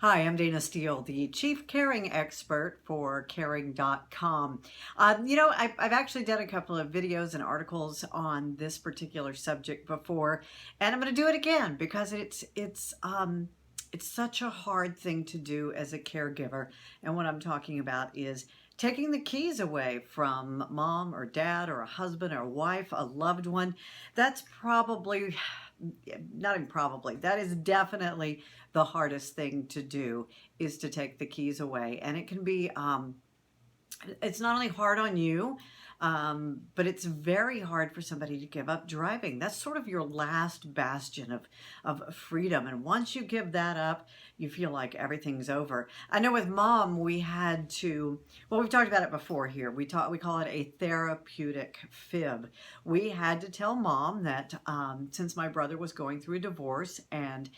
Hi, I'm Dayna Steele, the Chief Caring Expert for Caring.com. I've actually done a couple of videos and articles on this particular subject before, and I'm going to do it again because it's such a hard thing to do as a caregiver. And what I'm talking about is taking the keys away from mom or dad or a husband or a wife, a loved one. That's probably, not even probably, that is definitely the hardest thing to do, is to take the keys away. And it can be, it's not only hard on you, but it's very hard for somebody to give up driving. That's sort of your last bastion of freedom. And once you give that up, you feel like everything's over. I know with mom, we had to, well, we've talked about it before here. We call it a therapeutic fib. We had to tell mom that since my brother was going through a divorce and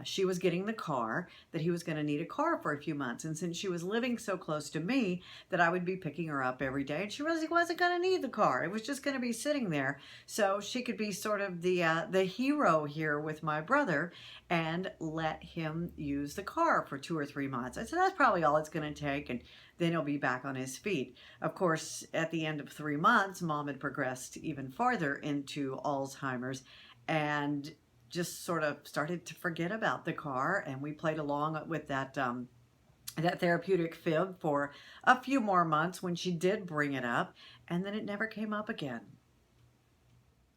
she was getting the car, that he was going to need a car for a few months. And since she was living so close to me, that I would be picking her up every day, and she really wasn't going to need the car. It was just going to be sitting there, so she could be sort of the hero here with my brother and let him use the car for 2 or 3 months. I said that's probably all it's going to take, and then he'll be back on his feet. Of course, at the end of 3 months, mom had progressed even farther into Alzheimer's and just sort of started to forget about the car, and we played along with that therapeutic fib for a few more months when she did bring it up, and then it never came up again.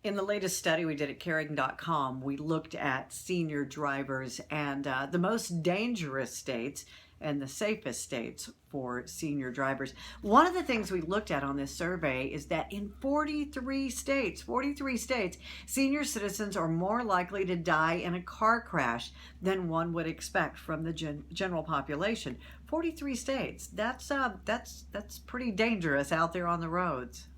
In the latest study we did at Caring.com, we looked at senior drivers and the most dangerous states and the safest states for senior drivers. One of the things we looked at on this survey is that in 43 states, senior citizens are more likely to die in a car crash than one would expect from the general population. 43 states, that's pretty dangerous out there on the roads.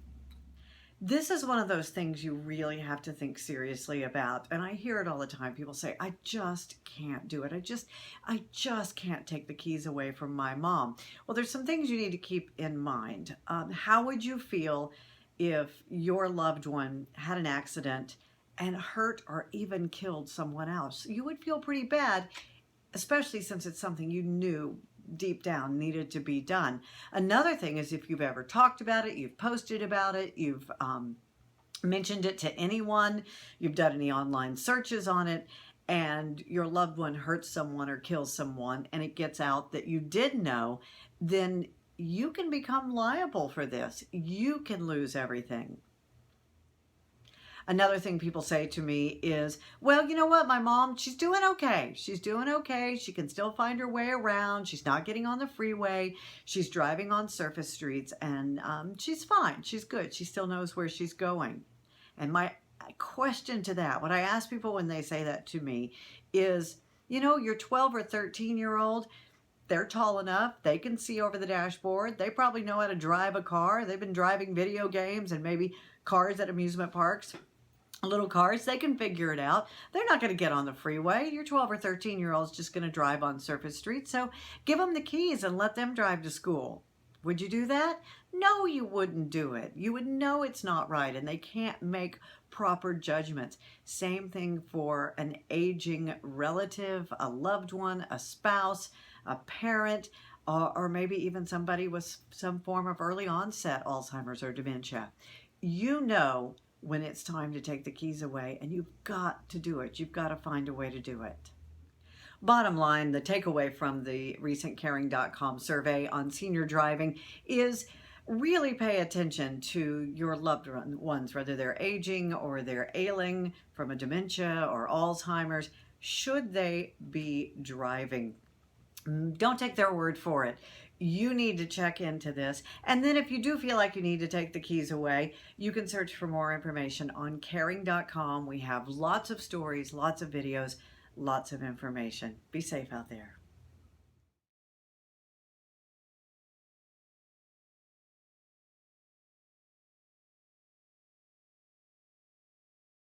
This is one of those things you really have to think seriously about. And I hear it all the time. People say, I just can't do it. I just can't take the keys away from my mom. Well, there's some things you need to keep in mind. How would you feel if your loved one had an accident and hurt or even killed someone else? You would feel pretty bad, especially since it's something you knew deep down needed to be done. Another thing is if you've ever talked about it, you've posted about it, you've mentioned it to anyone, you've done any online searches on it, and your loved one hurts someone or kills someone, and it gets out that you did know, then you can become liable for this. You can lose everything. Another thing people say to me is, well, you know what, my mom, she's doing okay. She's doing okay. She can still find her way around. She's not getting on the freeway. She's driving on surface streets, and she's fine. She's good. She still knows where she's going. And my question to that, what I ask people when they say that to me is, you know, your 12 or 13-year-old, they're tall enough. They can see over the dashboard. They probably know how to drive a car. They've been driving video games and maybe cars at amusement parks. Little cars, they can figure it out. They're not going to get on the freeway. Your 12 or 13-year-old's just going to drive on surface streets. So give them the keys and let them drive to school. Would you do that? No, you wouldn't do it. You would know it's not right, and they can't make proper judgments. Same thing for an aging relative, a loved one, a spouse, a parent, or maybe even somebody with some form of early onset Alzheimer's or dementia. You know when it's time to take the keys away, and you've got to do it. You've got to find a way to do it. Bottom line, the takeaway from the recent Caring.com survey on senior driving is really pay attention to your loved ones, whether they're aging or they're ailing from a dementia or Alzheimer's. Should they be driving? Don't take their word for it. You need to check into this. And then if you do feel like you need to take the keys away, you can search for more information on caring.com. We have lots of stories, lots of videos, lots of information. Be safe out there.